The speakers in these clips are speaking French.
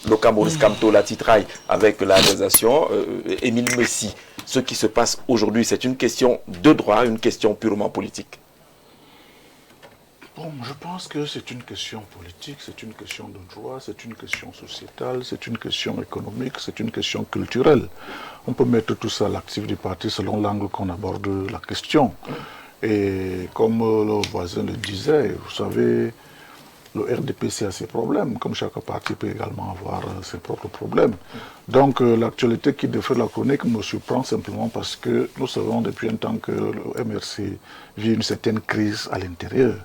Loka Maurice Kamto, la titraille avec la réalisation, Émile Messi. Ce qui se passe aujourd'hui, c'est une question de droit, une question purement politique. Bon, je pense que c'est une question politique, c'est une question de droit, c'est une question sociétale, c'est une question économique, c'est une question culturelle. On peut mettre tout ça à l'actif du parti selon l'angle qu'on aborde la question. Et comme le voisin le disait, vous savez, le RDPC a ses problèmes, comme chaque parti peut également avoir ses propres problèmes. Donc l'actualité qui défait la chronique me surprend simplement parce que nous savons depuis un temps que le MRC vit une certaine crise à l'intérieur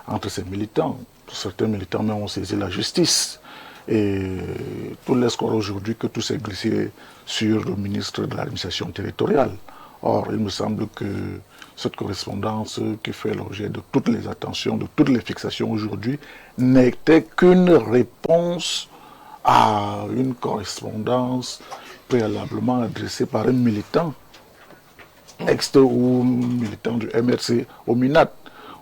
entre ses militants. Certains militants même ont saisi la justice. Et tout laisse croire aujourd'hui que tout s'est glissé sur le ministre de l'administration territoriale. Or, il me semble que cette correspondance qui fait l'objet de toutes les attentions, de toutes les fixations aujourd'hui, n'était qu'une réponse à une correspondance préalablement adressée par un militant, ou militant du MRC au MINAT,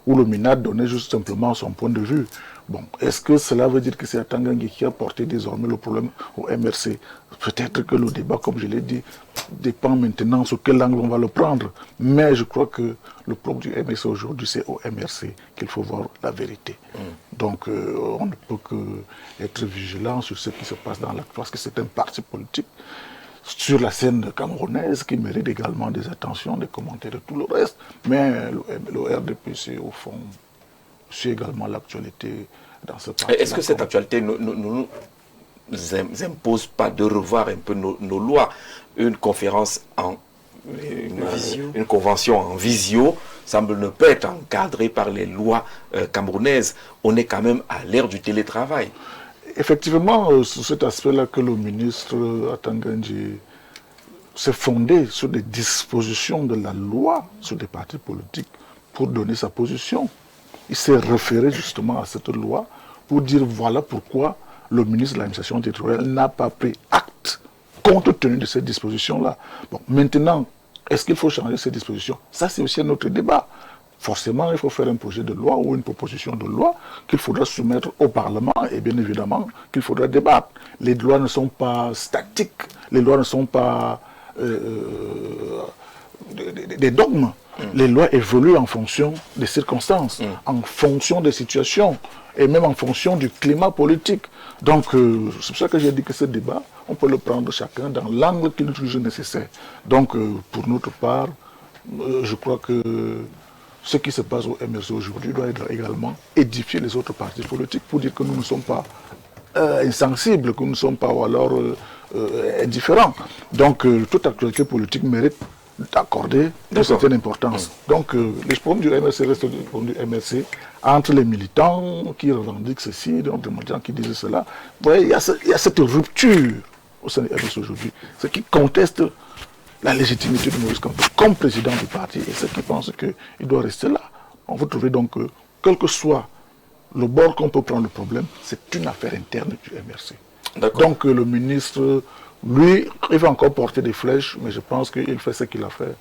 où le MINAT donnait juste simplement son point de vue. Bon, est-ce que cela veut dire que c'est Atangangui qui a porté désormais le problème au MRC? Peut-être que le débat, comme je l'ai dit, dépend maintenant sur quel angle on va le prendre. Mais je crois que le problème du MRC aujourd'hui, c'est au MRC qu'il faut voir la vérité. Donc, on ne peut qu'être vigilant sur ce qui se passe dans l'acte, parce que c'est un parti politique sur la scène camerounaise qui mérite également des attentions, des commentaires et tout le reste. Mais le RDPC, au fond, suit également l'actualité dans ce parti. Est-ce que cette actualité ne nous impose pas de revoir un peu nos lois? Une conférence une convention en visio semble ne pas être encadrée par les lois camerounaises. On est quand même à l'ère du télétravail. Effectivement, sur cet aspect-là que le ministre Atangangui s'est fondé sur des dispositions de la loi sur des partis politiques pour donner sa position. Il s'est référé justement à cette loi pour dire voilà pourquoi le ministre de l'administration territoriale n'a pas pris acte compte tenu de ces dispositions-là. Bon, maintenant, est-ce qu'il faut changer ces dispositions? Ça, c'est aussi un autre débat. Forcément, il faut faire un projet de loi ou une proposition de loi qu'il faudra soumettre au Parlement et bien évidemment qu'il faudra débattre. Les lois ne sont pas statiques, les lois ne sont pas des dogmes. Les lois évoluent en fonction des circonstances, en fonction des situations et même en fonction du climat politique. Donc, c'est pour ça que j'ai dit que ce débat, on peut le prendre chacun dans l'angle qu'il juge nécessaire. Donc, pour notre part, je crois que ce qui se passe au MRC aujourd'hui doit également édifier les autres partis politiques pour dire que nous ne sommes pas insensibles, que nous ne sommes pas ou alors indifférents. Donc toute actualité politique mérite d'accorder une certaine importance. Donc les problèmes du MRC restent les problèmes du MRC entre les militants qui revendiquent ceci, d'autres militants qui disent cela. Vous voyez, il y a cette rupture au sein du MRC aujourd'hui, ce qui conteste la légitimité de Maurice Kamto comme président du parti et ceux qui pensent qu'il doit rester là. On va trouver donc que, quel que soit le bord qu'on peut prendre le problème, c'est une affaire interne du MRC. Donc le ministre, lui, il va encore porter des flèches, mais je pense qu'il fait ce qu'il a fait.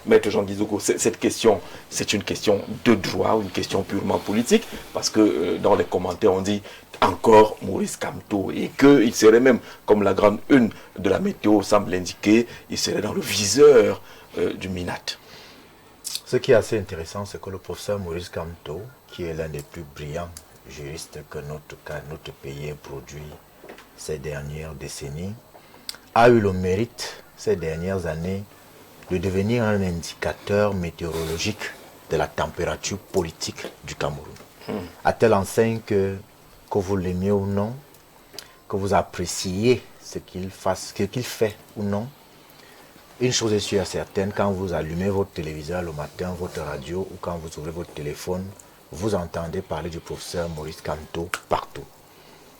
Maître Jean Guizouko, cette question, c'est une question de droit ou une question purement politique, parce que dans les commentaires, on dit encore Maurice Kamto, et qu'il serait même, comme la grande une de la météo semble l'indiquer, il serait dans le viseur du MINAT. Ce qui est assez intéressant, c'est que le professeur Maurice Kamto, qui est l'un des plus brillants juristes que notre pays ait produit ces dernières décennies, a eu le mérite, ces dernières années, de devenir un indicateur météorologique de la température politique du Cameroun. À telle enseigne que vous l'aimiez ou non, que vous appréciez ce qu'il fait ou non, une chose est sûre et certaine, quand vous allumez votre téléviseur le matin, votre radio, ou quand vous ouvrez votre téléphone, vous entendez parler du professeur Maurice Kamto partout.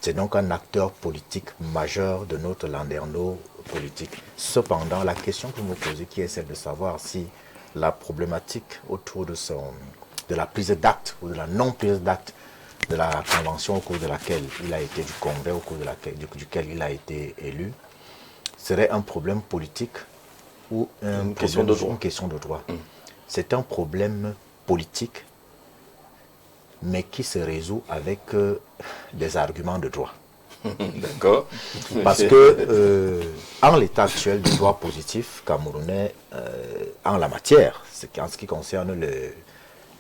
C'est donc un acteur politique majeur de notre landerneau politique. Cependant, la question que vous me posez, qui est celle de savoir si la problématique autour de la prise d'acte ou de la non-prise d'acte de la convention au cours de laquelle il a été, du congrès au cours duquel il a été élu, serait un problème politique ou une question de droit. C'est un problème politique, mais qui se résout avec des arguments de droit. D'accord. Parce que, en l'état actuel du droit positif camerounais, en la matière, en ce qui concerne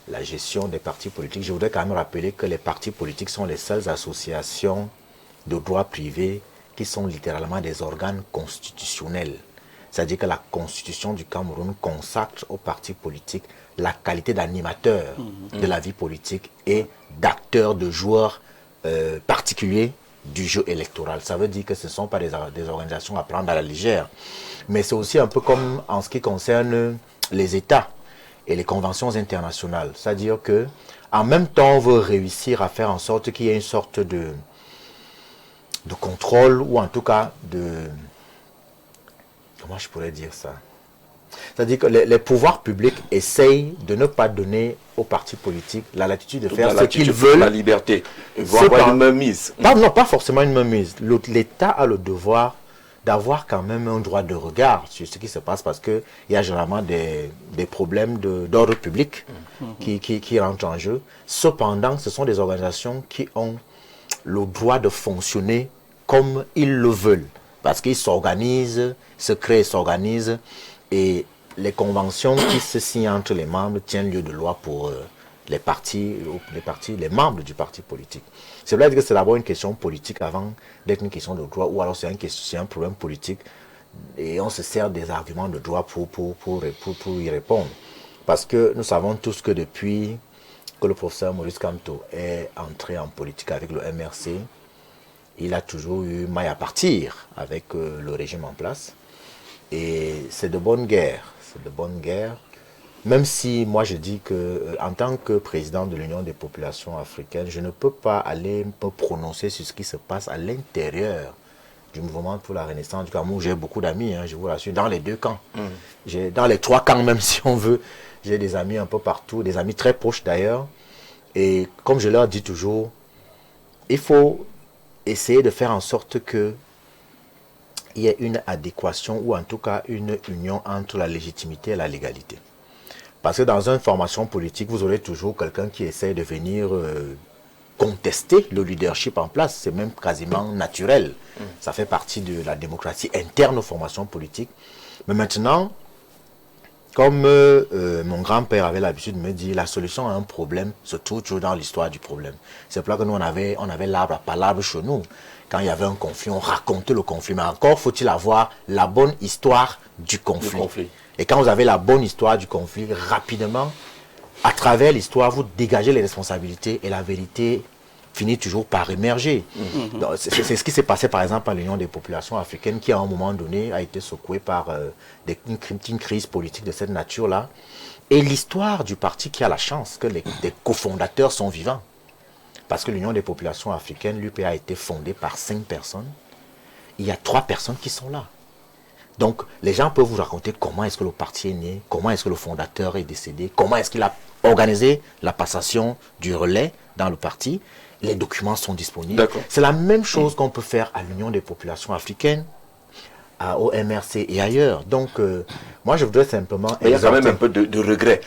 la gestion des partis politiques, je voudrais quand même rappeler que les partis politiques sont les seules associations de droit privé qui sont littéralement des organes constitutionnels. C'est-à-dire que la constitution du Cameroun consacre aux partis politiques la qualité d'animateur de la vie politique et d'acteur, de joueur particulier du jeu électoral. Ça veut dire que ce ne sont pas des organisations à prendre à la légère. Mais c'est aussi un peu comme en ce qui concerne les États et les conventions internationales. C'est-à-dire que en même temps, on veut réussir à faire en sorte qu'il y ait une sorte de contrôle, ou en tout cas comment je pourrais dire ça? C'est-à-dire que les pouvoirs publics essayent de ne pas donner aux partis politiques la latitude de faire ce qu'ils veulent. La liberté, avoir une mainmise. Non, pas forcément une mainmise. L'État a le devoir d'avoir quand même un droit de regard sur ce qui se passe, parce qu'il y a généralement des problèmes d'ordre public qui rentrent en jeu. Cependant, ce sont des organisations qui ont le droit de fonctionner comme ils le veulent, parce qu'ils s'organisent, se créent, s'organisent, et les conventions qui se signent entre les membres tiennent lieu de loi pour les membres du parti politique. C'est vrai que c'est d'abord une question politique avant d'être une question de droit, ou alors c'est un problème politique et on se sert des arguments de droit pour y répondre. Parce que nous savons tous que depuis que le professeur Maurice Kamto est entré en politique avec le MRC, il a toujours eu maille à partir avec le régime en place. Et c'est de bonne guerre. C'est de bonne guerre. Même si moi je dis que en tant que président de l'Union des populations africaines, je ne peux pas aller me prononcer sur ce qui se passe à l'intérieur du mouvement pour la Renaissance du Cameroun. J'ai beaucoup d'amis, je vous rassure, dans les deux camps. Dans les trois camps même si on veut. J'ai des amis un peu partout, des amis très proches d'ailleurs. Et comme je leur dis toujours, il faut essayer de faire en sorte que il y ait une adéquation, ou en tout cas une union entre la légitimité et la légalité. Parce que dans une formation politique, vous aurez toujours quelqu'un qui essaie de venir contester le leadership en place. C'est même quasiment naturel. Ça fait partie de la démocratie interne aux formations politiques. Mais maintenant, comme mon grand-père avait l'habitude de me dire, la solution à un problème se trouve toujours dans l'histoire du problème. C'est pour ça que nous, on avait l'arbre à palabres chez nous. Quand il y avait un conflit, on racontait le conflit. Mais encore faut-il avoir la bonne histoire du conflit. Et quand vous avez la bonne histoire du conflit, rapidement, à travers l'histoire, vous dégagez les responsabilités et la vérité finit toujours par émerger. C'est ce qui s'est passé par exemple à l'Union des populations africaines, qui à un moment donné a été secouée par une crise politique de cette nature-là. Et l'histoire du parti qui a la chance que des cofondateurs sont vivants. Parce que l'Union des populations africaines, l'UPA, a été fondée par 5 personnes. Il y a 3 personnes qui sont là. Donc, les gens peuvent vous raconter comment est-ce que le parti est né, comment est-ce que le fondateur est décédé, comment est-ce qu'il a organisé la passation du relais dans le parti. Les documents sont disponibles. C'est la même chose qu'on peut faire à l'Union des populations africaines, au MRC et ailleurs. Donc, moi, je voudrais simplement... Il y a quand même un peu de regret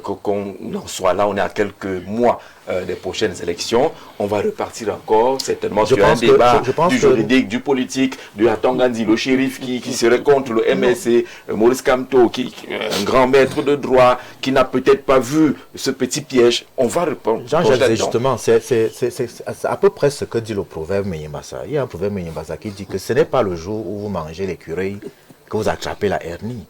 qu'on en soit là. On est à quelques mois des prochaines élections. On va repartir encore, certainement, sur un débat du juridique, du politique, du Hatongandi, le shérif qui serait contre le MRC, Maurice Kamto, un grand maître de droit, qui n'a peut-être pas vu ce petit piège. On va répondre. Jean-Jacques, justement, c'est à peu près ce que dit le proverbe Menyembasa. Il y a un proverbe Menyembasa qui dit que ce n'est pas le jour où vous mangez l'écureuil que vous attrapez la hernie.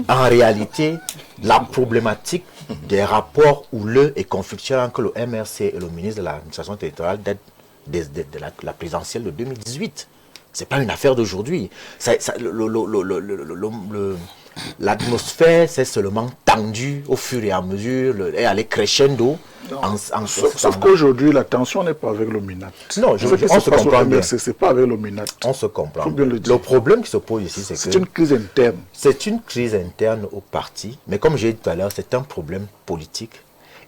En réalité, la problématique des rapports houleux et conflictuels entre le MRC et le ministre de l'administration territoriale date de la présidentielle de 2018. Ce n'est pas une affaire d'aujourd'hui. L'atmosphère s'est seulement tendue au fur et à mesure et allait crescendo. Sauf qu'aujourd'hui, la tension n'est pas avec le MINAT. Non, on se comprend bien. C'est pas avec le MINAT. On se comprend. Le problème qui se pose ici, c'est que... C'est une crise interne. C'est une crise interne au parti. Mais comme j'ai dit tout à l'heure, c'est un problème politique.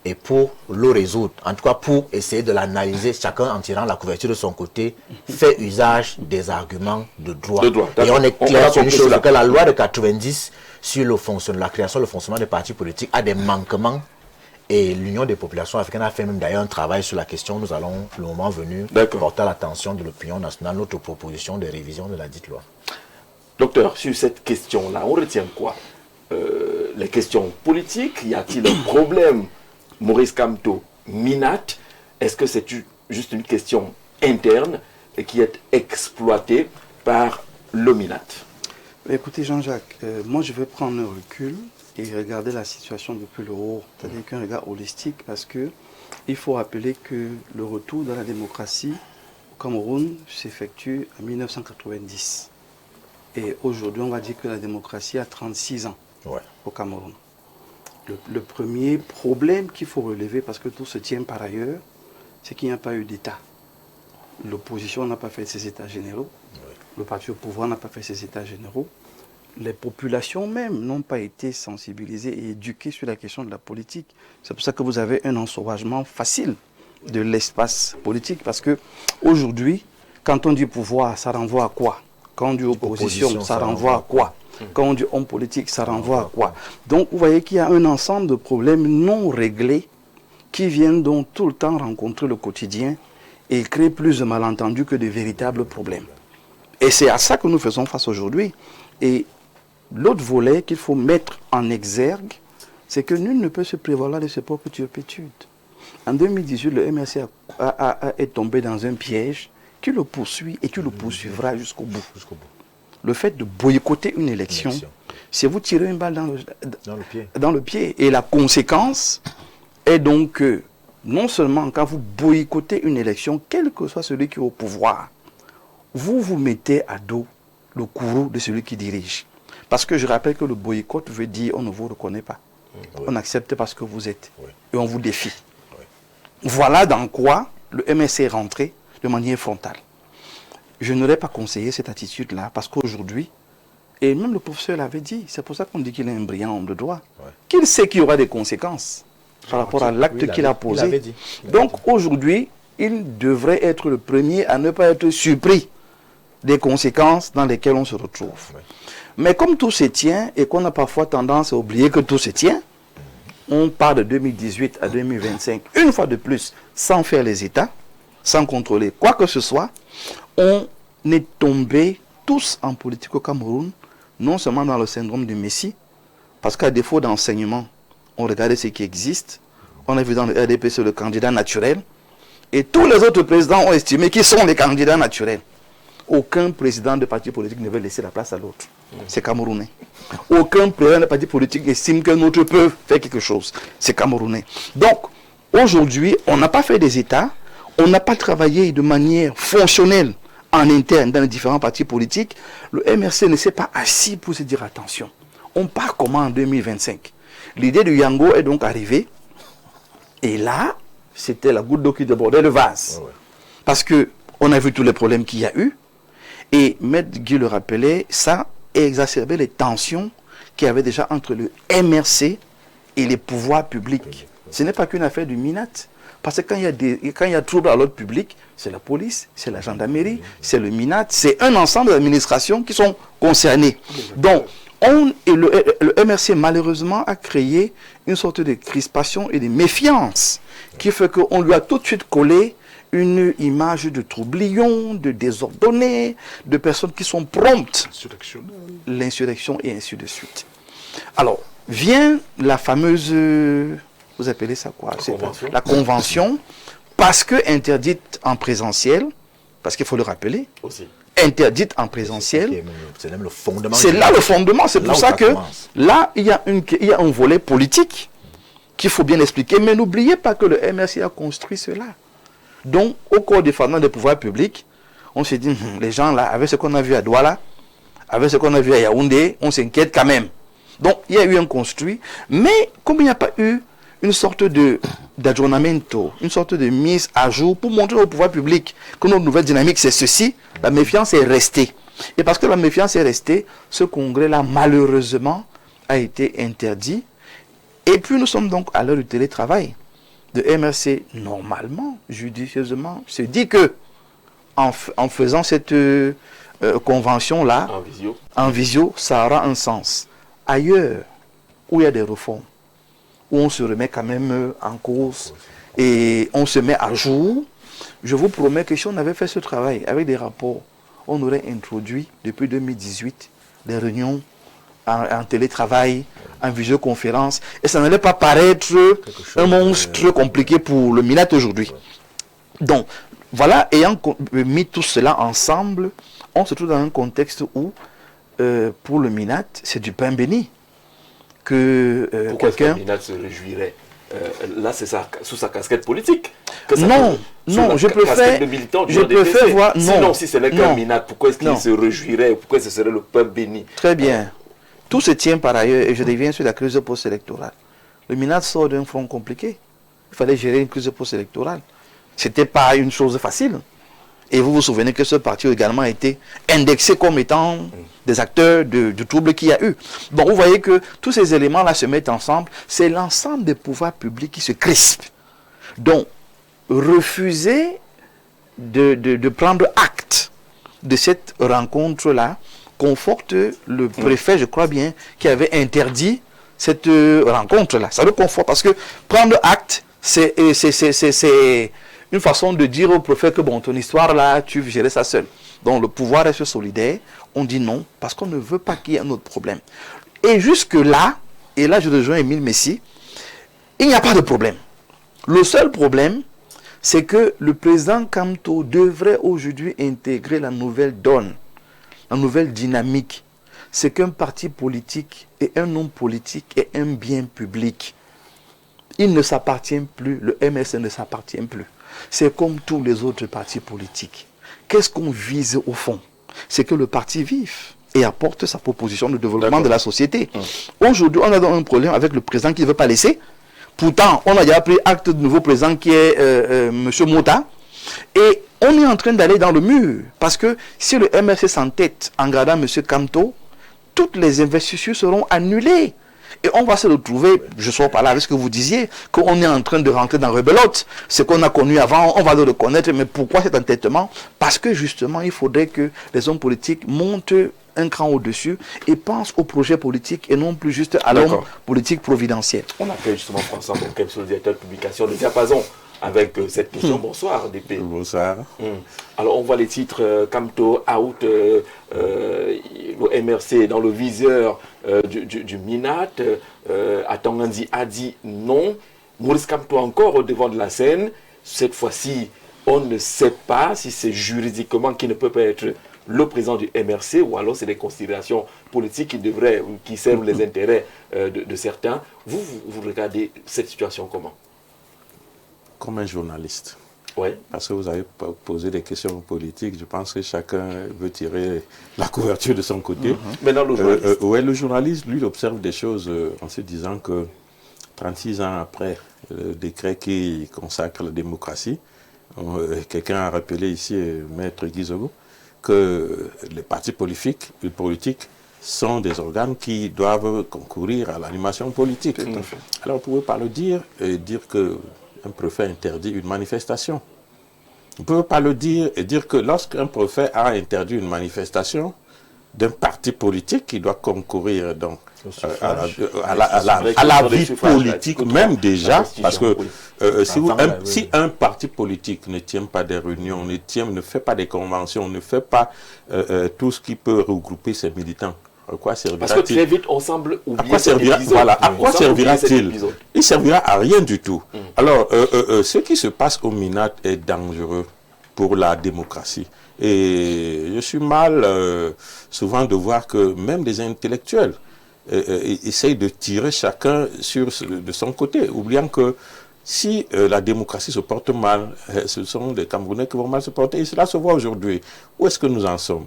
Et pour le résoudre, en tout cas pour essayer de l'analyser, chacun en tirant la couverture de son côté, fait usage des arguments de droit. Et on est clair sur une chose, que la loi de 90 sur la création et le fonctionnement des partis politiques a des manquements Et l'Union des populations africaines a fait même d'ailleurs un travail sur la question. Nous allons, le moment venu, porter à l'attention de l'opinion nationale notre proposition de révision de la dite loi. Docteur, sur cette question-là, on retient quoi? Les questions politiques, y a-t-il un problème Maurice Kamto Minat? Est-ce que c'est juste une question interne et qui est exploitée par le Minat? Écoutez Jean-Jacques, moi je vais prendre un recul et regarder la situation depuis le haut, c'est-à-dire qu'un regard holistique, parce que il faut rappeler que le retour dans la démocratie au Cameroun s'effectue en 1990. Et aujourd'hui, on va dire que la démocratie a 36 ans au Cameroun. Le premier problème qu'il faut relever, parce que tout se tient par ailleurs, c'est qu'il n'y a pas eu d'État. L'opposition n'a pas fait ses États généraux. Le parti au pouvoir n'a pas fait ses États généraux. Les populations même n'ont pas été sensibilisées et éduquées sur la question de la politique. C'est pour ça que vous avez un ensauvagement facile de l'espace politique. Parce que aujourd'hui, quand on dit pouvoir, ça renvoie à quoi? Quand on dit opposition, ça renvoie à quoi? Quand on dit homme politique, ça renvoie à quoi? Donc vous voyez qu'il y a un ensemble de problèmes non réglés qui viennent donc tout le temps rencontrer le quotidien et créer plus de malentendus que de véritables problèmes. Et c'est à ça que nous faisons face aujourd'hui. Et l'autre volet qu'il faut mettre en exergue, c'est que nul ne peut se prévaloir de ses propres turpitudes. En 2018, le MRC est tombé dans un piège qui le poursuit et qui le poursuivra jusqu'au bout. Le fait de boycotter une élection, c'est vous tirer une balle dans le pied. Et la conséquence est donc que non seulement quand vous boycottez une élection, quel que soit celui qui est au pouvoir, vous vous mettez à dos le courroux de celui qui dirige. Parce que je rappelle que le boycott veut dire on ne vous reconnaît pas. On accepte parce que vous êtes. Et on vous défie. Voilà dans quoi le MSC est rentré de manière frontale. Je n'aurais pas conseillé cette attitude-là parce qu'aujourd'hui, et même le professeur l'avait dit, c'est pour ça qu'on dit qu'il est un brillant homme de droit, qu'il sait qu'il y aura des conséquences par rapport à l'acte qu'il a posé. Donc aujourd'hui, il devrait être le premier à ne pas être surpris des conséquences dans lesquelles on se retrouve. Mais comme tout se tient et qu'on a parfois tendance à oublier que tout se tient, on part de 2018 à 2025, une fois de plus, sans faire les États, sans contrôler quoi que ce soit, on est tombé tous en politique au Cameroun, non seulement dans le syndrome du Messie, parce qu'à défaut d'enseignement, on regardait ce qui existe, on a vu dans le RDP c'est le candidat naturel, et tous les autres présidents ont estimé qu'ils sont les candidats naturels. Aucun président de parti politique ne veut laisser la place à l'autre. C'est camerounais. Aucun président de parti politique estime qu'un autre peut faire quelque chose. C'est camerounais. Donc, aujourd'hui, on n'a pas fait des États, on n'a pas travaillé de manière fonctionnelle en interne dans les différents partis politiques. Le MRC ne s'est pas assis pour se dire attention. On part comment en 2025? L'idée du Yango est donc arrivée. Et là, c'était la goutte d'eau qui débordait le vase. Parce qu'on a vu tous les problèmes qu'il y a eu. Et Maître Guy le rappelait, ça a exacerbé les tensions qu'il y avait déjà entre le MRC et les pouvoirs publics. Ce n'est pas qu'une affaire du Minat. Parce que quand il y a trouble à l'ordre public, c'est la police, c'est la gendarmerie, c'est le Minat, c'est un ensemble d'administrations qui sont concernées. Donc, le MRC malheureusement a créé une sorte de crispation et de méfiance qui fait qu'on lui a tout de suite collé une image de troublion, de désordonné, de personnes qui sont promptes. L'insurrection et ainsi de suite. Alors, vient la fameuse, vous appelez ça quoi? La convention, parce que interdite en présentiel, parce qu'il faut le rappeler, interdite en présentiel. C'est même le fondement. C'est là le fondement, c'est pour ça que là, il y a un volet politique qu'il faut bien expliquer, mais n'oubliez pas que le MRC a construit cela. Donc, au cours des défendant des pouvoirs publics, on s'est dit, les gens là, avec ce qu'on a vu à Douala, avec ce qu'on a vu à Yaoundé, on s'inquiète quand même. Donc, il y a eu un construit, mais comme il n'y a pas eu une sorte d'aggiornamento, une sorte de mise à jour pour montrer au pouvoir public que notre nouvelle dynamique c'est ceci, la méfiance est restée. Et parce que la méfiance est restée, ce congrès-là, malheureusement, a été interdit. Et puis, nous sommes donc à l'heure du télétravail. De MRC, normalement, judicieusement, se dit que en faisant cette convention-là, en visio, ça aura un sens. Ailleurs, où il y a des réformes, où on se remet quand même en cause et on se met à jour. Je vous promets que si on avait fait ce travail avec des rapports, on aurait introduit depuis 2018 des réunions en télétravail, en visioconférence, et ça n'allait pas paraître un monstre compliqué pour le MINAT aujourd'hui. Donc, voilà, ayant mis tout cela ensemble, on se trouve dans un contexte où, pour le MINAT, c'est du pain béni. Pourquoi quelqu'un... le MINAT se réjouirait là, c'est sous sa casquette politique. Non, je préfère voir... Sinon, si ce n'est qu'un MINAT, pourquoi est-ce qu'il se réjouirait? Pourquoi ce serait le pain béni? Très bien. Tout se tient par ailleurs, et je reviens sur la crise post-électorale. Le MINAT sort d'un front compliqué. Il fallait gérer une crise post-électorale. Ce n'était pas une chose facile. Et vous vous souvenez que ce parti a également été indexé comme étant des acteurs du trouble qu'il y a eu. Donc vous voyez que tous ces éléments-là se mettent ensemble. C'est l'ensemble des pouvoirs publics qui se crispent. Donc, refuser de prendre acte de cette rencontre-là conforte le préfet, je crois bien, qui avait interdit cette rencontre-là. Ça le conforte parce que prendre acte, c'est une façon de dire au préfet que bon, ton histoire là, tu veux gérer ça seul. Donc le pouvoir reste solidaire. On dit non parce qu'on ne veut pas qu'il y ait un autre problème. Et jusque là, et là je rejoins Émile Messi, il n'y a pas de problème. Le seul problème, c'est que le président Kamto devrait aujourd'hui intégrer la nouvelle donne, la nouvelle dynamique. C'est qu'un parti politique et un homme politique est un bien public. Il ne s'appartient plus, le MSC ne s'appartient plus. C'est comme tous les autres partis politiques. Qu'est-ce qu'on vise au fond? C'est que le parti vive et apporte sa proposition de développement de la société. Aujourd'hui, on a donc un problème avec le président qui ne veut pas laisser. Pourtant, on a déjà pris acte de nouveau président qui est M. Mota. Et on est en train d'aller dans le mur. Parce que si le MSC s'entête en gardant M. Kamto, toutes les investitures seront annulées. Et on va se retrouver, je sors par là avec ce que vous disiez, qu'on est en train de rentrer dans rebelote. Ce qu'on a connu avant, on va le reconnaître. Mais pourquoi cet entêtement? Parce que justement, il faudrait que les hommes politiques montent un cran au-dessus et pensent au projet politique et non plus juste à l'homme politique providentiel. On appelle justement François Bonquem sur le directeur de publication de Diapason avec cette question. Bonsoir, DP. Bonsoir. Alors, on voit les titres Kamto out, le MRC dans le viseur du MINAT. Atangandi a dit non. Maurice Kamto encore au devant de la scène. Cette fois-ci, on ne sait pas si c'est juridiquement qui ne peut pas être le président du MRC ou alors c'est des considérations politiques qui servent les intérêts de certains. Vous regardez cette situation comment? Comme un journaliste. Oui. Parce que vous avez posé des questions politiques. Je pense que chacun veut tirer la couverture de son côté. Maintenant, le journaliste. Le journaliste, lui, observe des choses en se disant que 36 ans après le décret qui consacre la démocratie, quelqu'un a rappelé ici, Maître Guizogo, que les partis politiques sont des organes qui doivent concourir à l'animation politique. Alors, vous ne pouvez pas le dire et dire que un préfet interdit une manifestation. On ne peut pas le dire et dire que lorsqu'un préfet a interdit une manifestation d'un parti politique qui doit concourir donc, à la vie politique, même déjà, parce que si un parti politique ne tient pas des réunions, ne fait pas des conventions, ne fait pas tout ce qui peut regrouper ses militants, à quoi servira-t-il? Parce que très vite, on semble oublier à quoi servira-t-il? Il servira à rien du tout. Alors, ce qui se passe au MINAT est dangereux pour la démocratie. Et je suis mal souvent de voir que même des intellectuels essayent de tirer chacun de son côté, oubliant que si la démocratie se porte mal, ce sont des Camerounais qui vont mal se porter. Et cela se voit aujourd'hui. Où est-ce que nous en sommes?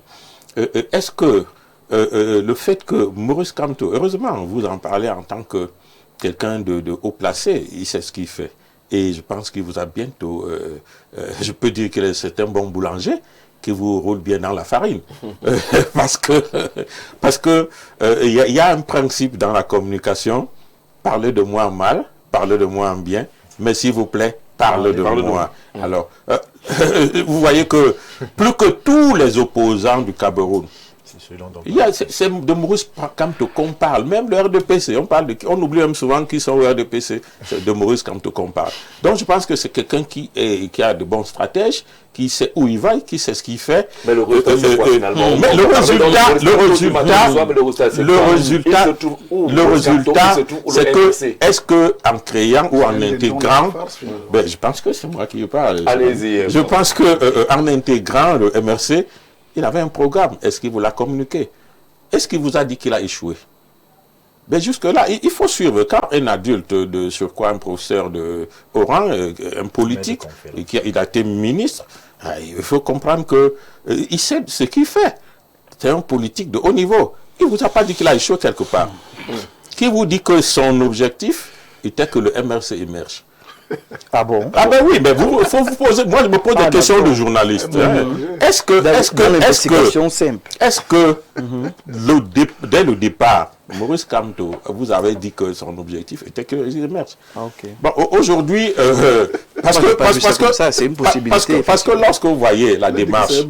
Est-ce que le fait que Maurice Kamto, heureusement, vous en parlez en tant que quelqu'un de haut placé, il sait ce qu'il fait. Et je pense qu'il vous a bientôt, je peux dire que c'est un bon boulanger qui vous roule bien dans la farine. parce que y a un principe dans la communication, parlez de moi en mal, parlez de moi en bien, mais s'il vous plaît, parlez de moi. Alors, vous voyez que plus que tous les opposants du Cameroun C'est de Maurice Kamto qu'on parle, même le RDPC, on oublie même souvent qui sont au RDPC, c'est de Maurice Kamto qu'on parle. Donc je pense que c'est quelqu'un qui a de bons stratèges, qui sait où il va, qui sait ce qu'il fait. Mais le résultat, c'est quoi finalement? Mais le résultat, c'est que, est-ce que en créant ou en intégrant, je pense que c'est moi qui parle. Allez-y. Je pense que en intégrant le MRC, il avait un programme. Est-ce qu'il vous l'a communiqué? Est-ce qu'il vous a dit qu'il a échoué? Mais jusque-là, il faut suivre. Quand un adulte, sur quoi un professeur de Oran, un politique, il a été ministre, il faut comprendre qu'il sait ce qu'il fait. C'est un politique de haut niveau. Il ne vous a pas dit qu'il a échoué quelque part. Qui vous dit que son objectif était que le MRC émerge? Ah bon? Ah ben oui, mais faut vous poser. Moi, je me pose des questions de journaliste. Est-ce que dès le départ, Maurice Kamto vous avez dit que son objectif était qu'il émerge? Bon, aujourd'hui, parce que lorsque vous voyez la démarche,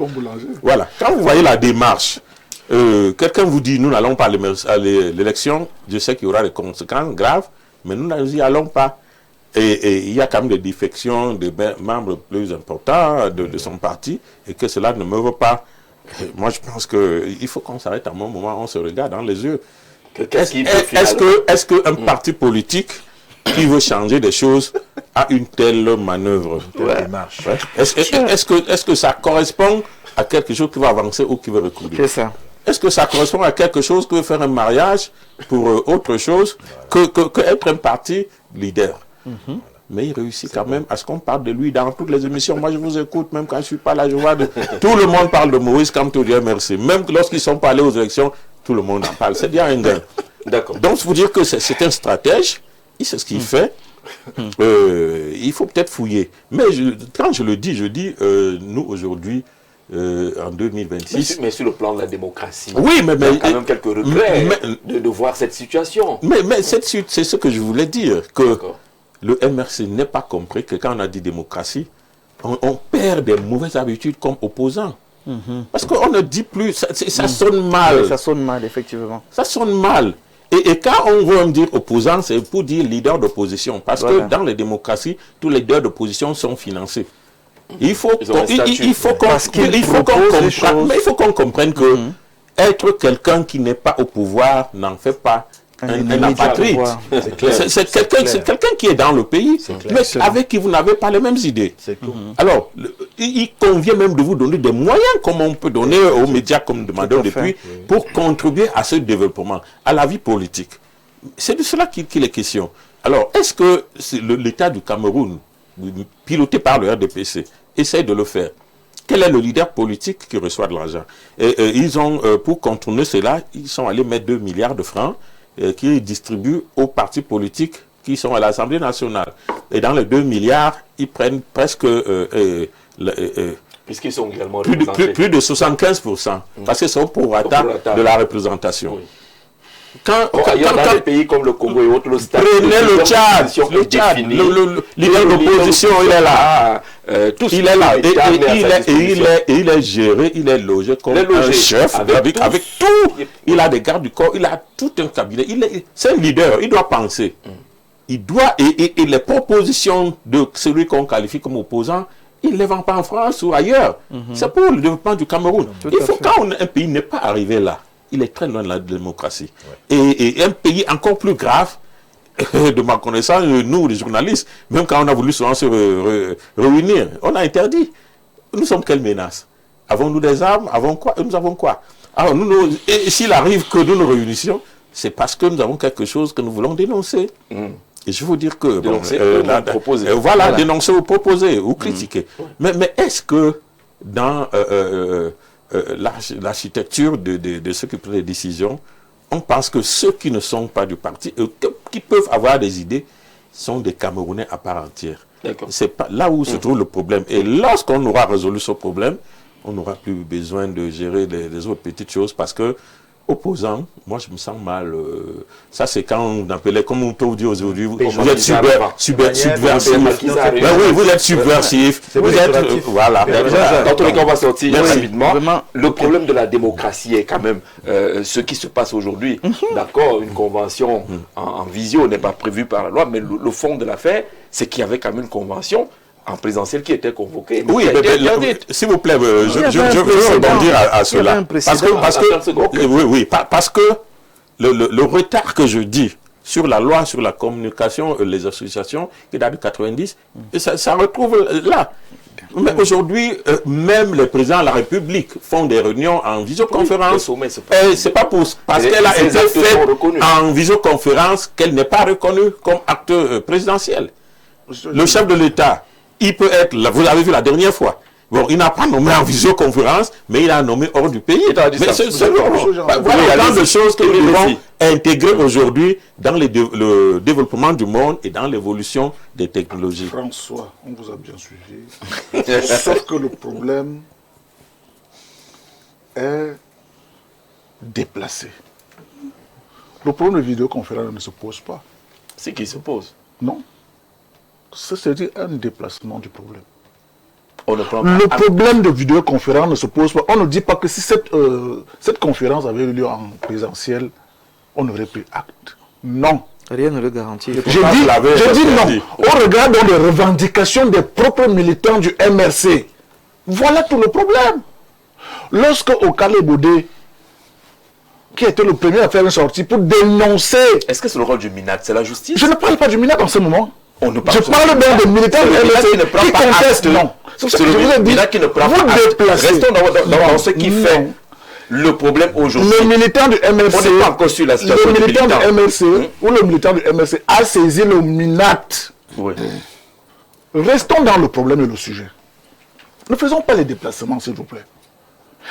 voilà, quand vous voyez la démarche, quelqu'un vous dit nous n'allons pas à l'élection, je sais qu'il y aura des conséquences graves, mais nous n'y allons pas. Et il y a quand même des défections de membres plus importants de son parti, et que cela ne meurt pas. Et moi, je pense qu'il faut qu'on s'arrête à un moment, on se regarde dans les yeux. Est-ce qu'un parti politique qui veut changer des choses a une telle manœuvre? Est-ce que ça correspond à quelque chose qui va avancer ou qui va reculer? C'est ça. Est-ce que ça correspond à quelque chose que faire un mariage pour autre chose que être un parti leader? Mais il réussit quand même à ce qu'on parle de lui dans toutes les émissions. Moi, je vous écoute, même quand je ne suis pas là, je vois tout le monde parle de Maurice Kamto, Dieu merci. Même lorsqu'ils sont pas allés aux élections, tout le monde en parle. C'est bien un gain. D'accord. Donc, il faut dire que c'est un stratège, il sait ce qu'il fait. Il faut peut-être fouiller. Mais quand je dis, nous, aujourd'hui, en 2026... Mais sur le plan de la démocratie, oui, mais il y a quand même quelques regrets de voir cette situation. Mais c'est ce que je voulais dire, que le MRC n'est pas compris que quand on a dit démocratie, on perd des mauvaises habitudes comme opposants. Parce qu'on ne dit plus, ça sonne mal. Oui, ça sonne mal, effectivement. Ça sonne mal. Et quand on veut me dire opposant, c'est pour dire leader d'opposition. Parce que dans les démocraties, tous les leaders d'opposition sont financés. Il faut qu'on comprenne que être quelqu'un qui n'est pas au pouvoir n'en fait pas un apatride. C'est quelqu'un qui est dans le pays, mais avec qui vous n'avez pas les mêmes idées. Alors, il convient même de vous donner des moyens, comme on peut donner aux médias, comme nous demandons depuis, pour contribuer à ce développement, à la vie politique. C'est de cela qu'il est question. Alors, est-ce que l'État du Cameroun, piloté par le RDPC, essaie de le faire? Quel est le leader politique qui reçoit de l'argent? Ils ont, pour contourner cela, ils sont allés mettre 2 milliards de francs qui distribuent aux partis politiques qui sont à l'Assemblée nationale. Et dans les 2 milliards, ils prennent presque... puisqu'ils sont également plus de 75%, parce que c'est au prorata de la représentation. Oui. Dans des pays comme le Congo et autres, le Tchad, le leader d'opposition, il est là. Il est là. Et il est géré, il est logé comme un chef, avec tout. Il a des gardes du corps, il a tout un cabinet. C'est un leader, il doit penser. Il doit, et les propositions de celui qu'on qualifie comme opposant, il ne les vend pas en France ou ailleurs. C'est pour le développement du Cameroun. Il faut, quand un pays n'est pas arrivé là, il est très loin de la démocratie. Et un pays encore plus grave, de ma connaissance, nous les journalistes, même quand on a voulu souvent se réunir, on a interdit. Nous sommes quelle menace? Avons-nous des armes? Nous avons quoi? Alors, et s'il arrive que nous nous réunissions, c'est parce que nous avons quelque chose que nous voulons dénoncer. Et je veux dire que... Dénoncer dénoncer ou proposer ou critiquer. Mais est-ce que dans... l'architecture de ceux qui prennent les décisions, on pense que ceux qui ne sont pas du parti, qui peuvent avoir des idées, sont des Camerounais à part entière. C'est pas là où se trouve le problème. Et lorsqu'on aura résolu ce problème, on n'aura plus besoin de gérer les autres petites choses, parce que opposant, moi je me sens mal. Ça c'est quand on appelait, comme on peut dire aujourd'hui, vous êtes subversif. Oui, vous êtes subversif. Vous êtes, voilà. Dans tous les cas, on va sortir rapidement. Le problème de la démocratie est quand même ce qui se passe aujourd'hui. D'accord, une convention en visio n'est pas prévue par la loi, mais le fond de l'affaire, c'est qu'il y avait quand même une convention en présentiel qui était convoquée. Oui, s'il vous plaît, je veux rebondir à cela. Parce que le retard que je dis sur la loi, sur la communication, les associations, qui date de 90, ça retrouve là. Mais aujourd'hui, même les présidents de la République font des réunions en visioconférence. C'est pas parce qu'elle a été faite en visioconférence qu'elle n'est pas reconnue comme acte présidentiel. Le chef de l'État, il peut être, vous avez vu la dernière fois, bon, il n'a pas nommé en visioconférence, mais il a nommé hors du pays. Voilà autant de choses que nous devons intégrer aujourd'hui dans le développement du monde et dans l'évolution des technologies. François, on vous a bien suivi. Sauf que le problème est déplacé. Le problème de vidéoconférence ne se pose pas. C'est qui se pose? Non. C'est un déplacement du problème. Le problème de vidéoconférence ne se pose pas. On ne dit pas que si cette conférence avait eu lieu en présentiel, on aurait pris acte. Non. Rien ne le garantit. Je dis non. On regarde dans les revendications des propres militants du MRC. Voilà tout le problème. Lorsque Okale Bodé, qui était le premier à faire une sortie pour dénoncer... Est-ce que c'est le rôle du MINAT? C'est la justice? Je ne parle pas du MINAT en ce moment. Je parle bien des militaires qui contestent. Non. C'est le MINAT qui ne prend pas acte. Restons dans ce qui fait le problème aujourd'hui. Le militant du MRC, on n'est pas encore sur la situation le militant du MRC, ou le militant du MRC a saisi le MINAT. Oui. Restons dans le problème et le sujet. Ne faisons pas les déplacements, s'il vous plaît.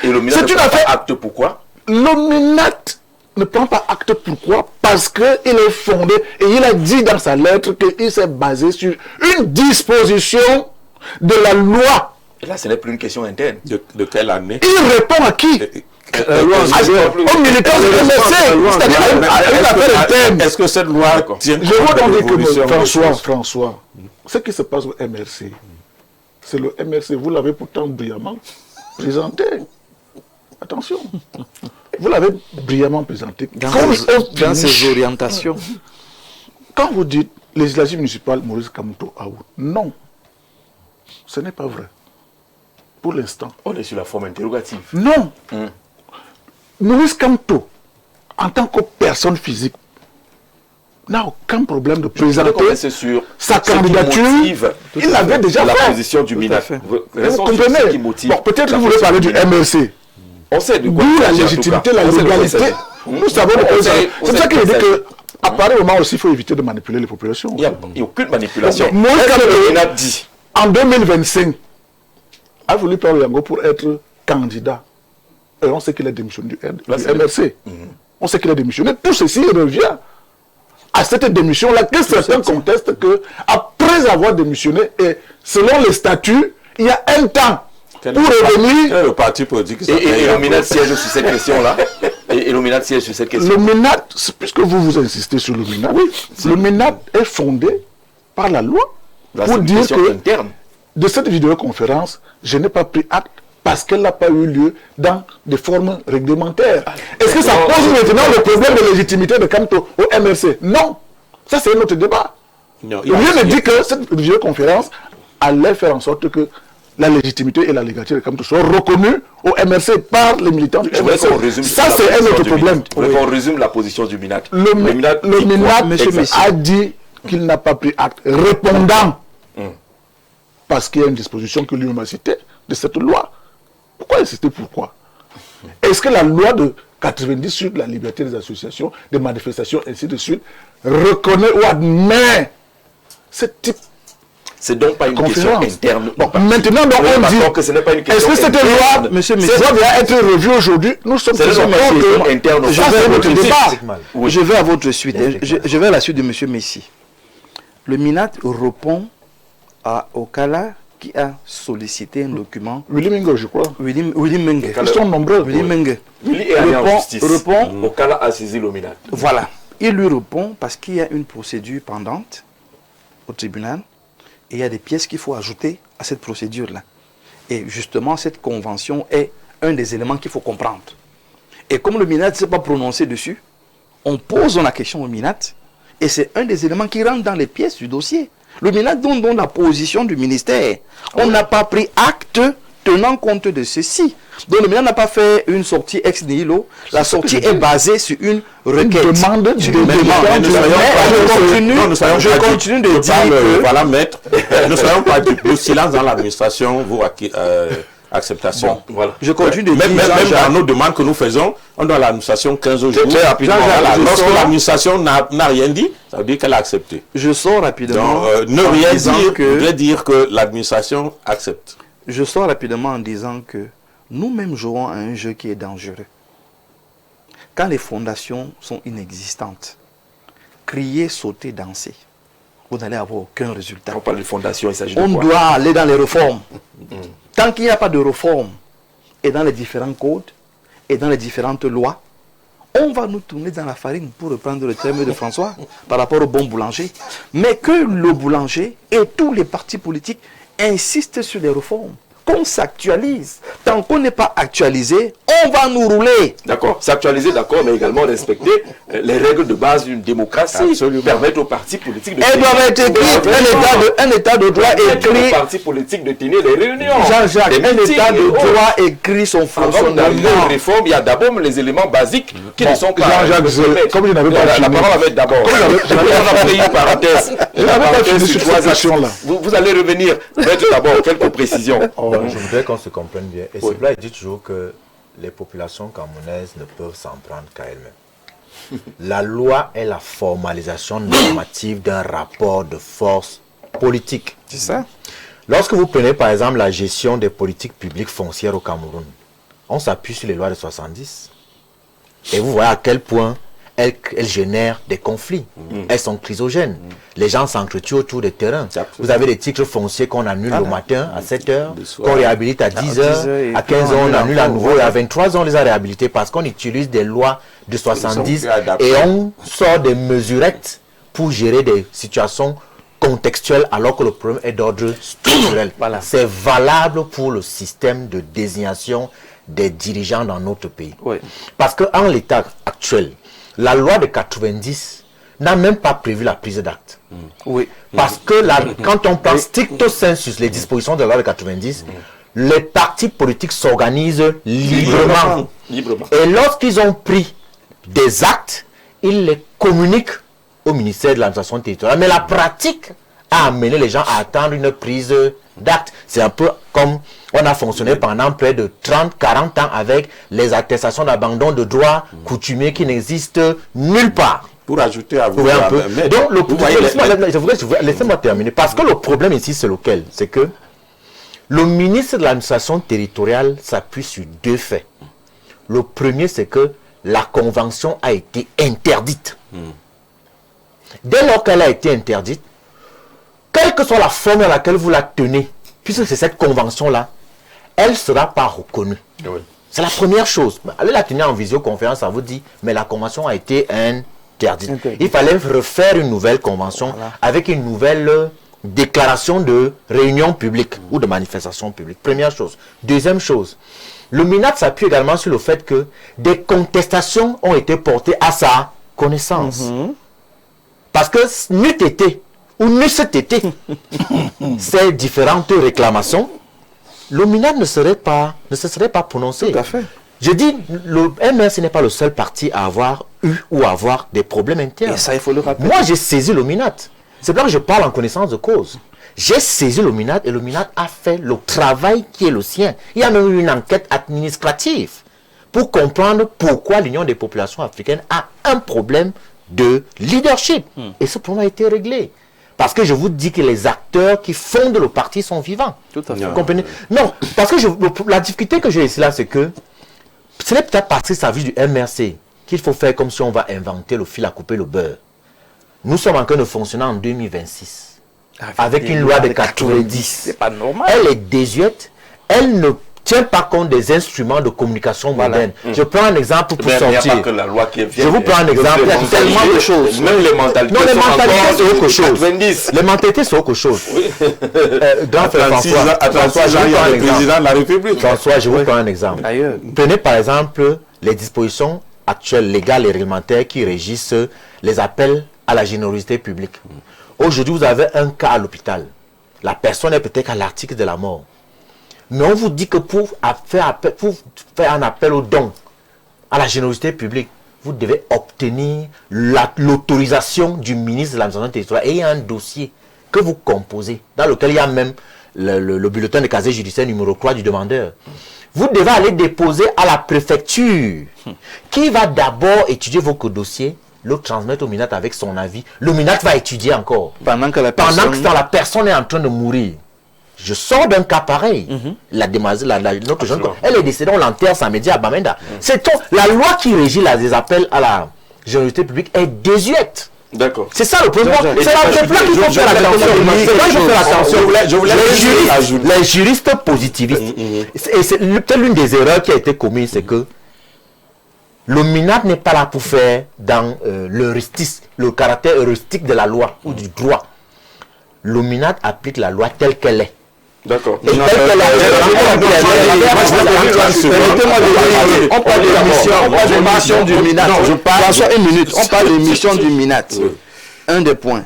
Et le MINAT ne prend pas acte pourquoi? Le MINAT ne prend pas acte pourquoi? Parce qu'il est fondé et il a dit dans sa lettre qu'il s'est basé sur une disposition de la loi. Et là, ce n'est plus une question interne. De quelle année? Il répond à qui? Au militant du MRC, c'est-à-dire à une affaire interne. Est-ce que cette loi tient compte de l'évolution? François, ce qui se passe au MRC, c'est le MRC, vous l'avez pourtant brillamment présenté. Attention, vous l'avez brillamment présenté. Dans ses orientations. Quand vous dites législative municipale Maurice Kamto Aoud, non, ce n'est pas vrai. Pour l'instant. On est sur la forme interrogative. Non. Maurice Kamto, en tant que personne physique, n'a aucun problème de présenter sa candidature. Il l'avait déjà fait. La position du MINAT. Vous comprenez? Bon, peut-être que vous voulez parler du MRC. On sait de quoi. D'où la légitimité, la légalité. Nous savons de quoi ça. C'est ça qu'il dit que, à pareil moment aussi, il faut éviter de manipuler les populations. Il n'y a aucune manipulation. Maurice Kamto, dit, en 2025, a voulu prendre Yango pour être candidat. Et on sait qu'il a démissionné du MRC. On sait qu'il a démissionné. Tout ceci revient à cette démission-là que certains contestent que, après avoir démissionné, et selon les statuts, il y a un temps pour revenir. Le parti politique. Et le MINAT siège sur cette question-là. Et le MINAT siège sur cette question. Le MINAT, puisque vous insistez sur le MINAT, le MINAT est fondé par la loi pour dire que interne. De cette vidéoconférence, je n'ai pas pris acte parce qu'elle n'a pas eu lieu dans des formes réglementaires. Est-ce que ça pose maintenant le problème de légitimité de Kamto au MRC? Non. Ça, c'est un autre débat. Rien ne dit que cette vidéoconférence allait faire en sorte que la légitimité et la légalité de Kamto soient reconnues au MRC par les militants du MRC. Ça, c'est un autre problème. On résume la position du MINAT. Le MINAT a dit qu'il n'a pas pris acte répondant parce qu'il y a une disposition que lui-même a citée de cette loi. Pourquoi insister? Pourquoi? Est-ce que la loi de 90 sur la liberté des associations, des manifestations, ainsi de suite, reconnaît ou admet ce type? C'est donc pas une question interne. Bon, maintenant, donc, on dit, que ce n'est pas une question est-ce que cette loi, doit être revue aujourd'hui? Nous sommes interne. Je vais à votre suite. Je vais à la suite de M. Messi. Le MINAT répond à Okala qui a sollicité un document. Willy Mingo, je crois. Willy Menge. Ils sont nombreux. Willy Menge. Willy est allé en justice. Répond. Okala a saisi l'OMINAT. Voilà. Il lui répond parce qu'il y a une procédure pendante au tribunal et il y a des pièces qu'il faut ajouter à cette procédure-là. Et justement, cette convention est un des éléments qu'il faut comprendre. Et comme le MINAT ne s'est pas prononcé dessus, on pose la question au MINAT et c'est un des éléments qui rentre dans les pièces du dossier. Le MINAT donne la position du ministère. On n'a pas pris acte tenant compte de ceci. Donc le MINAT n'a pas fait une sortie ex nihilo. La sortie est basée sur une requête. Une demande de Je continue de dire que... Voilà, maître, ne soyons pas du le silence dans l'administration, vous acceptation. Bon, voilà. Je continue de dire... Même dans nos demandes que nous faisons, on doit l'administration 15 jours. Lorsque l'administration n'a rien dit, ça veut dire qu'elle a accepté. Je sors rapidement. Donc, ne rien dire voudrait dire que l'administration accepte. Je sors rapidement en disant que nous-mêmes jouons à un jeu qui est dangereux. Quand les fondations sont inexistantes, crier, sauter, danser, vous n'allez avoir aucun résultat. On parle de fondation, il s'agit de quoi? On doit aller dans les réformes. Tant qu'il n'y a pas de réforme, et dans les différents codes, et dans les différentes lois, on va nous tourner dans la farine, pour reprendre le terme de François, par rapport au bon boulanger. Mais que le boulanger et tous les partis politiques insistent sur les réformes, qu'on s'actualise. Tant qu'on n'est pas actualisé, on va nous rouler. D'accord, s'actualiser, d'accord, mais également respecter les règles de base d'une démocratie. Absolument. Permettre aux partis politiques de... Elles doivent être écrites, un état de droit écrit. Aux partis politiques de tenir des réunions. Jean-Jacques, un état de droit écrit son fonctionnement. Avant d'arriver aux réformes, il y a d'abord les éléments basiques qui ne sont pas... Jean-Jacques, comme je n'avais pas la fini... parole va mettre d'abord. On a pris une parenthèse. Je n'avais pas fini sur cette question-là. Vous allez revenir, mettre d'abord quelques précisions. Je voudrais qu'on se comprenne bien. Et c'est là, il dit toujours que les populations camerounaises ne peuvent s'en prendre qu'à elles-mêmes. La loi est la formalisation normative d'un rapport de force politique. C'est ça. Lorsque vous prenez par exemple la gestion des politiques publiques foncières au Cameroun, on s'appuie sur les lois de 70. Et vous voyez à quel point elles génèrent des conflits. Elles sont chrysogènes. Les gens s'entretuent autour des terrains. Vous avez des titres fonciers qu'on annule le matin à 7 heures, qu'on réhabilite à 10 heures, à 15 heures, on annule à nouveau, et à 23 ans, on les a réhabilités parce qu'on utilise des lois de 70 et on sort des mesurettes pour gérer des situations contextuelles alors que le problème est d'ordre structurel. Voilà. C'est valable pour le système de désignation des dirigeants dans notre pays. Oui. Parce qu'en l'état actuel, la loi de 90 n'a même pas prévu la prise d'acte. Oui. Parce que quand on prend stricto sensus les dispositions de la loi de 90, les partis politiques s'organisent librement. Et lorsqu'ils ont pris des actes, ils les communiquent au ministère de l'administration territoriale. Mais la pratique a amené les gens à attendre une prise d'acte. C'est un peu comme on a fonctionné pendant près de 30-40 ans avec les attestations d'abandon de droits coutumiers qui n'existent nulle part. Pour ajouter à vous... Donc, laissez-moi terminer. Parce que le problème ici, c'est lequel? C'est que le ministre de l'administration territoriale s'appuie sur deux faits. Le premier, c'est que la convention a été interdite. Dès lors qu'elle a été interdite, quelle que soit la forme dans laquelle vous la tenez, puisque c'est cette convention-là, elle ne sera pas reconnue. Oui. C'est la première chose. Allez la tenir en visioconférence, ça vous dit, mais la convention a été interdite. Il fallait refaire une nouvelle convention avec une nouvelle déclaration de réunion publique ou de manifestation publique. Première chose. Deuxième chose, le MINAT s'appuie également sur le fait que des contestations ont été portées à sa connaissance. Parce que n'eût été ou n'eussent été ces différentes réclamations, le MINAT ne se serait pas prononcé. Tout à fait. Je dis, le MRC n'est pas le seul parti à avoir eu ou à avoir des problèmes internes. Et ça, il faut le rappeler. Moi, j'ai saisi le MINAT. C'est pour ça que je parle en connaissance de cause. J'ai saisi le MINAT et le MINAT a fait le travail qui est le sien. Il y a même eu une enquête administrative pour comprendre pourquoi l'Union des populations africaines a un problème de leadership. Et ce problème a été réglé. Parce que je vous dis que les acteurs qui fondent le parti sont vivants. Tout à fait. Vous comprenez? Non, parce que la difficulté que j'ai ici là, c'est que ce n'est peut-être pas partie service du MRC qu'il faut faire comme si on va inventer le fil à couper le beurre. Nous sommes en train de fonctionner en 2026. avec une loi de 90. C'est pas normal. Elle est désuète, elle ne tient pas compte des instruments de communication modernes. Je prends un exemple pour sortir. Il n'y a pas que la loi qui vient. Je vous prends un exemple. Il y a tellement de choses. Même les mentalités. Non, les mentalités, c'est autre chose. 90. Les mentalités, c'est autre chose. François, le président de la République. François, je vous prends un exemple. Ailleurs. Prenez par exemple les dispositions actuelles, légales et réglementaires qui régissent les appels à la générosité publique. Aujourd'hui, vous avez un cas à l'hôpital. La personne est peut-être à l'article de la mort. Mais on vous dit que pour faire un appel au don, à la générosité publique, vous devez obtenir l'autorisation du ministre de l'administration territoriale. Et il y a un dossier que vous composez, dans lequel il y a même le bulletin de casier judiciaire numéro 3 du demandeur. Vous devez aller déposer à la préfecture, qui va d'abord étudier vos dossiers, le transmettre au MINAT avec son avis. Le MINAT va étudier encore. Pendant que la personne est en train de mourir. Je sors d'un cas pareil. Notre jeune, elle est décédée, on l'enterre samedi à Bamenda. La loi qui régit les appels à la générosité publique est désuète. D'accord. C'est ça le problème. C'est là qu'il faut faire attention. Les juristes positivistes. Et c'est peut-être l'une des erreurs qui a été commise, c'est que le MINAT n'est pas là pour faire dans le caractère heuristique de la loi ou du droit. Le MINAT applique la loi telle qu'elle est. D'accord. On parle de mission du MINAT. On parle de mission du MINAT. Un des points.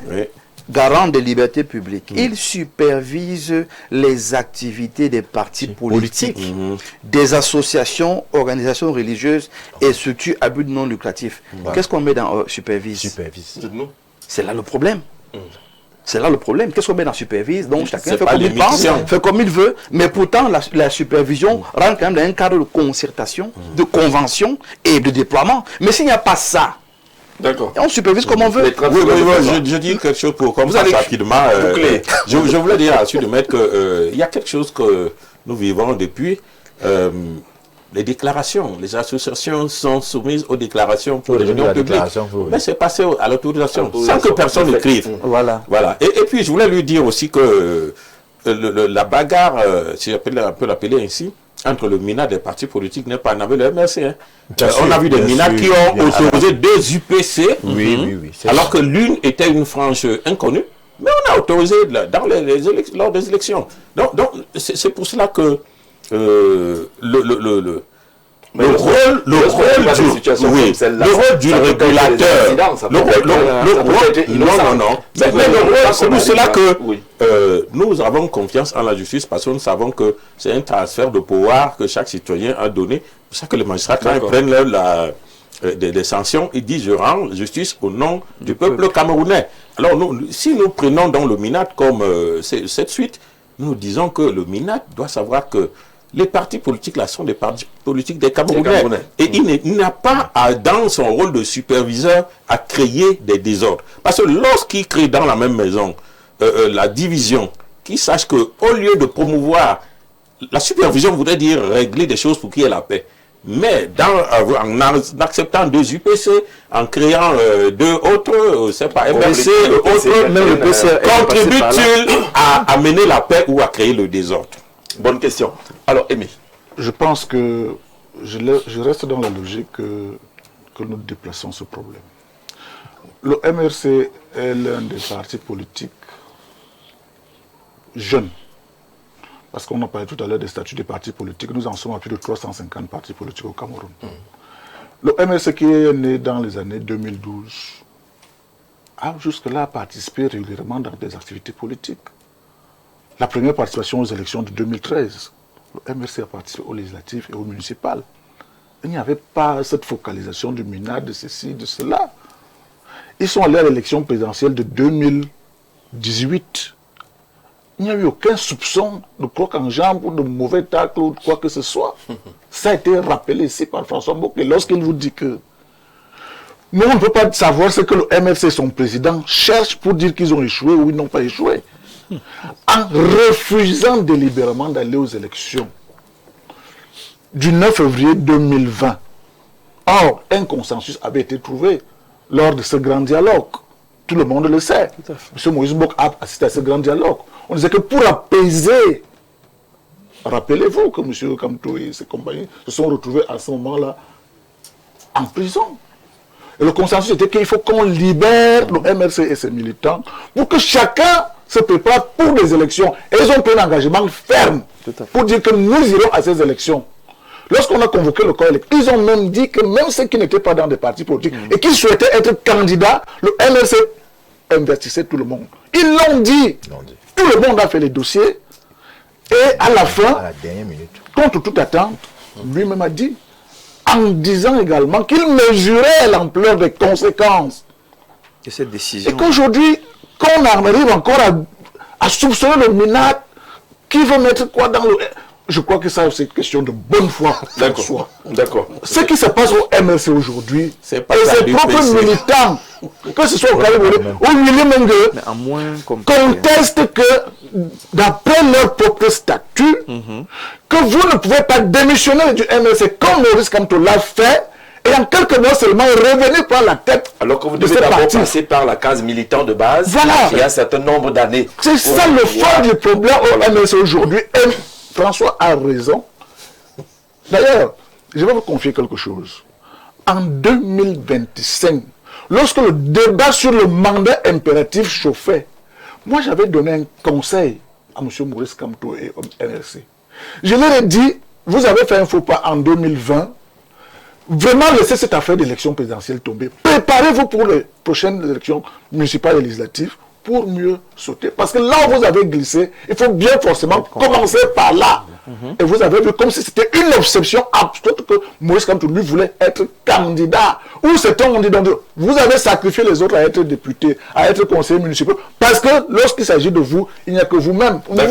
Garant des libertés publiques. Il supervise les activités des partis politiques, des associations, organisations religieuses et structures à but non lucratif. Qu'est-ce qu'on met dans supervise? C'est là le problème. C'est là le problème. Qu'est-ce qu'on met dans supervise? Donc chacun fait comme il pense, fait comme il veut, mais pourtant la supervision rentre quand même dans un cadre de concertation, de convention et de déploiement. Mais s'il n'y a pas ça, d'accord, on supervise comme on veut. Je dis quelque chose pour comme ça rapidement. Je voulais dire à M. de Maître qu'il y a quelque chose que nous vivons depuis. Les déclarations, les associations sont soumises aux déclarations pour les réunions publiques. Mais c'est passé à l'autorisation, sans que personne n'écrive. Voilà. Et puis, je voulais lui dire aussi que la bagarre, si on peut l'appeler ainsi, entre le MINAT des partis politiques n'est pas avec le MRC. On a vu des MINAT qui ont autorisé 2 UPC, alors que l'une était une frange inconnue. Mais on a autorisé lors des élections. Donc c'est pour cela que le rôle du régulateur, c'est pour cela que nous avons confiance en la justice, parce que nous savons que c'est un transfert de pouvoir que chaque citoyen a donné. C'est pour ça que les magistrats, quand ils prennent des sanctions, ils disent: je rends justice au nom du peuple camerounais. Alors si nous prenons dans le MINAT comme cette suite, nous disons que le MINAT doit savoir que les partis politiques là sont des partis politiques des Camerounais. Et il n'a pas, dans son rôle de superviseur, à créer des désordres. Parce que lorsqu'il crée dans la même maison la division, qu'il sache qu'au lieu de promouvoir, la supervision voudrait dire régler des choses pour qu'il y ait la paix. Mais en acceptant 2 UPC, en créant 2 autres, c'est pas MRC, contribue-t-il à amener la paix ou à créer le désordre? Bonne question. Alors, Aimé. Je pense que je reste dans la logique que nous déplaçons ce problème. Le MRC est l'un des partis politiques jeunes. Parce qu'on a parlé tout à l'heure des statuts des partis politiques. Nous en sommes à plus de 350 partis politiques au Cameroun. Le MRC qui est né dans les années 2012 a jusque-là participé régulièrement dans des activités politiques. La première participation aux élections de 2013, le MRC a participé aux législatives et aux municipales. Il n'y avait pas cette focalisation du MINAT, de ceci, de cela. Ils sont allés à l'élection présidentielle de 2018. Il n'y a eu aucun soupçon de croc en jambe ou de mauvais tacle ou de quoi que ce soit. Ça a été rappelé ici par François Bokeh lorsqu'il vous dit que nous, on ne peut pas savoir ce que le MRC, son président, cherche pour dire qu'ils ont échoué ou ils n'ont pas échoué. En refusant délibérément d'aller aux élections du 9 février 2020. Or, un consensus avait été trouvé lors de ce grand dialogue Tout le monde le sait. M. Moïse Mbok a assisté à ce grand dialogue. On disait que pour apaiser, rappelez-vous que M. Kamto et ses compagnies se sont retrouvés à ce moment-là en prison. Et le consensus était qu'il faut qu'on libère le MRC et ses militants pour que chacun se prépare pour des élections. Et ils ont pris un engagement ferme pour dire que nous irons à ces élections. Lorsqu'on a convoqué le corps électoral, ils ont même dit que même ceux qui n'étaient pas dans des partis politiques et qui souhaitaient être candidats, le MRC investissait tout le monde. Ils l'ont dit. Tout le monde a fait les dossiers. Et à la fin, À la dernière minute. contre toute attente, lui-même a dit, en disant également qu'il mesurait l'ampleur des conséquences. Et cette décision. Et qu'aujourd'hui, qu'on arrive encore à soupçonner le MINAT, qui veut mettre quoi dans le... Je crois que ça, c'est une question de bonne foi. D'accord. D'accord. Ce qui se passe au MRC aujourd'hui, C'est pas et ça ses du propres PC. militants, que ce soit au Calais, au milieu même Mais en moins compliqué. contestent que, d'après leur propre statut, que vous ne pouvez pas démissionner du MRC comme Maurice Kamto l'a fait, et en quelques mois seulement revenir prendre la tête Alors que vous de devez ce d'abord parti. passer par la case militant de base, Voilà. il y a un certain nombre d'années. C'est ça le fond du problème au MRC aujourd'hui. Et François a raison. D'ailleurs, je vais vous confier quelque chose. En 2025, lorsque le débat sur le mandat impératif chauffait, moi j'avais donné un conseil à M. Maurice Kamto et au MRC. Je leur ai dit, vous avez fait un faux pas en 2020, vraiment laissez cette affaire d'élection présidentielle tomber. Préparez-vous pour les prochaines élections municipales et législatives pour mieux sauter. Parce que là où vous avez glissé, il faut bien forcément commencer par là. Et vous avez vu comme si c'était une exception absolue que Maurice Kamto lui voulait être candidat. Ou certains ont dit, donc, vous avez sacrifié les autres à être députés, à être conseillers municipaux. Parce que lorsqu'il s'agit de vous, il n'y a que vous-même. Voilà,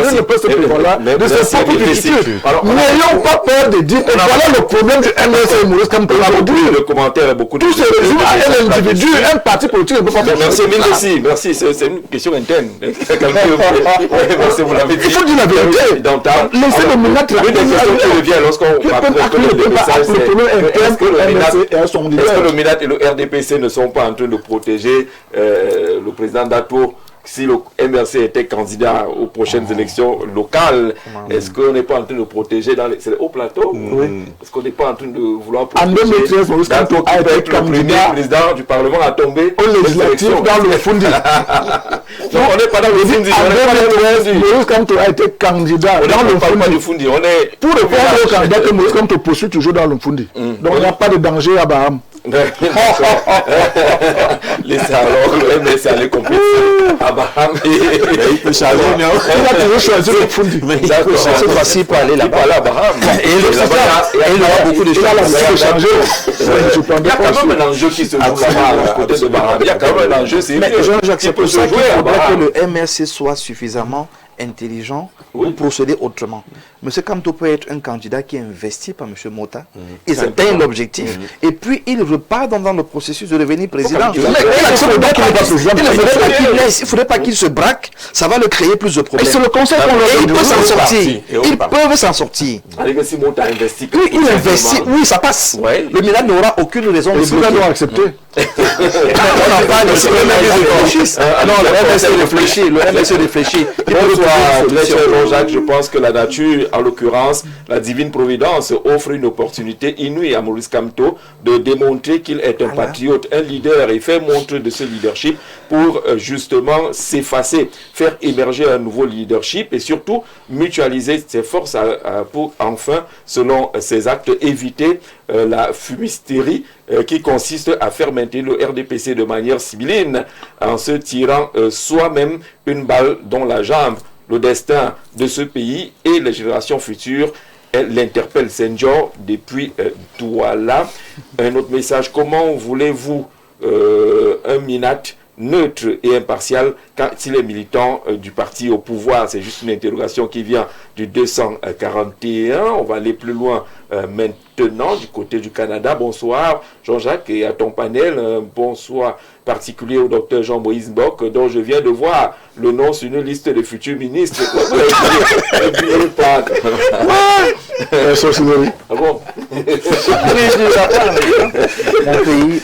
vous ne pouvez pas voilà, de ce propre attitude. N'ayons pas peur de dire, et voilà le problème du MRC Maurice Kamto aujourd'hui. Le commentaire est beaucoup Tout se résume à un individu, un parti politique ne peut pas faire Merci, merci, merci. C'est une question interne. Merci, vous l'avez dit. Il faut dire la vérité. Laissez le MINAT Une des questions qui revient lorsqu'on raconte le message, c'est est-ce que le MINAT et le RDPC ne sont pas en train de protéger le président Dato? Si le MRC était candidat aux prochaines élections locales, est-ce qu'on n'est pas en train de protéger dans les... C'est le haut plateau? Oui. Est-ce qu'on n'est pas en train de vouloir protéger? En 2013, Maurice Kamto a été candidat le président du Parlement a tombé au législatif dans le Fundi. Non, on n'est pas dans le Fundi. En 2013, Maurice Kamto a été candidat dans le Fundi. On est... Pour répondre au candidat que Maurice Kamto poursuit toujours dans le Fundi. Donc il n'y a pas de danger à Baham. Laissez alors le MRC aller compléter. Abraham il peut changer, il a toujours choisi le Fundi. Cette fois-ci, pour aller là-bas. Et il aura beaucoup de choses. Il y a quand même un enjeu qui se joue là-bas à côté de Baham. Il y a quand même un enjeu, c'est Mais Jean-Jacques, c'est pour ça qu'il faudrait jouer que le MRC soit suffisamment intelligent pour procéder autrement. M. Kamto peut être un candidat qui est investi par M. Mota. Ils atteignent l'objectif et puis il repart dans le processus de devenir président. Il ne faudrait pas qu'il se braque, ça va le créer plus de problèmes. Et c'est le conseil qu'on leur Et il donne. peut s'en sortir. Ils peuvent s'en sortir. Avec si Mota investi. Oui, il investit, oui, ça passe. Ouais. Le Milan n'aura aucune raison de Les Bouddhas bloquer. l'ont accepté. On en parle, c'est le MRC. Non, le MRC réfléchit. Le MRC réfléchit. Bonsoir, très cher Jean-Jacques. Je pense que la nature, en l'occurrence, la divine providence, offre une opportunité inouïe à Maurice Kamto de démontrer qu'il est un patriote, un leader, et faire montre de ce leadership pour justement s'effacer, faire émerger un nouveau leadership et surtout mutualiser ses forces pour enfin, selon ses actes, éviter la fumisterie qui consiste à faire maintenir le RDPC de manière sibylline en se tirant soi-même une balle dans la jambe. Le destin de ce pays et les générations futures l'interpelle Senghor depuis Douala. Un autre message, comment voulez-vous un MINAT neutre et impartial si les militants du parti au pouvoir, c'est juste une interrogation qui vient du 241, on va aller plus loin maintenant du côté du Canada. Bonsoir Jean-Jacques et à ton panel, bonsoir particulier au docteur Jean-Moïse Bock, dont je viens de voir le nom sur une liste des futurs ministres. Ah bon?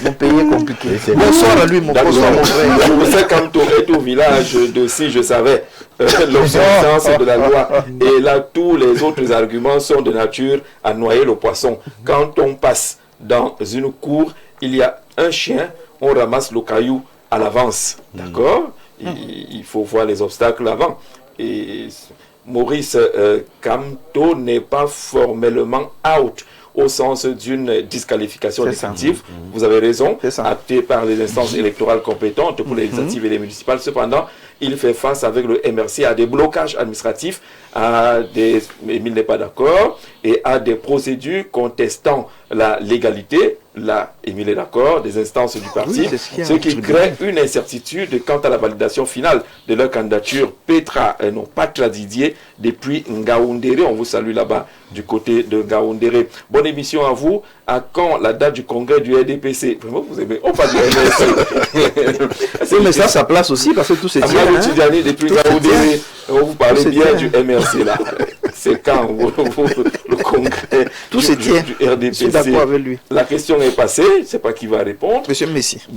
Mon pays est compliqué. Bonsoir à lui, mon bonsoir mon frère. Je sais quand tu es au village de si je savais l'observance de la loi. Et là, tous les autres arguments sont de nature à noyer le poisson. Quand on passe dans une cour, il y a un chien, on ramasse le caillou à l'avance. D'accord? Il faut voir les obstacles avant. Et Maurice Kamto n'est pas formellement out au sens d'une disqualification définitive. Vous avez raison, acté par les instances électorales compétentes pour les législatives et les municipales. Cependant, il fait face avec le MRC à des blocages administratifs, Émile n'est pas d'accord, et à des procédures contestant la légalité. Là, Émile est d'accord, des instances du parti, ce qui crée une incertitude quant à la validation finale de leur candidature. Petra, non pas Didier, depuis Ngaoundéré. On vous salue là-bas du côté de Ngaoundéré. Bonne émission à vous. À quand la date du congrès du RDPC? Vraiment, vous aimez? On parle du MRC. Mais ça place aussi parce que tout c'est tient. Depuis Ngaoundéré, on vous parlez bien du MRC là. C'est quand le congrès tout se tient. du RDPC. Je suis d'accord avec lui. La question est passée, je ne sais pas qui va répondre. Monsieur Messi.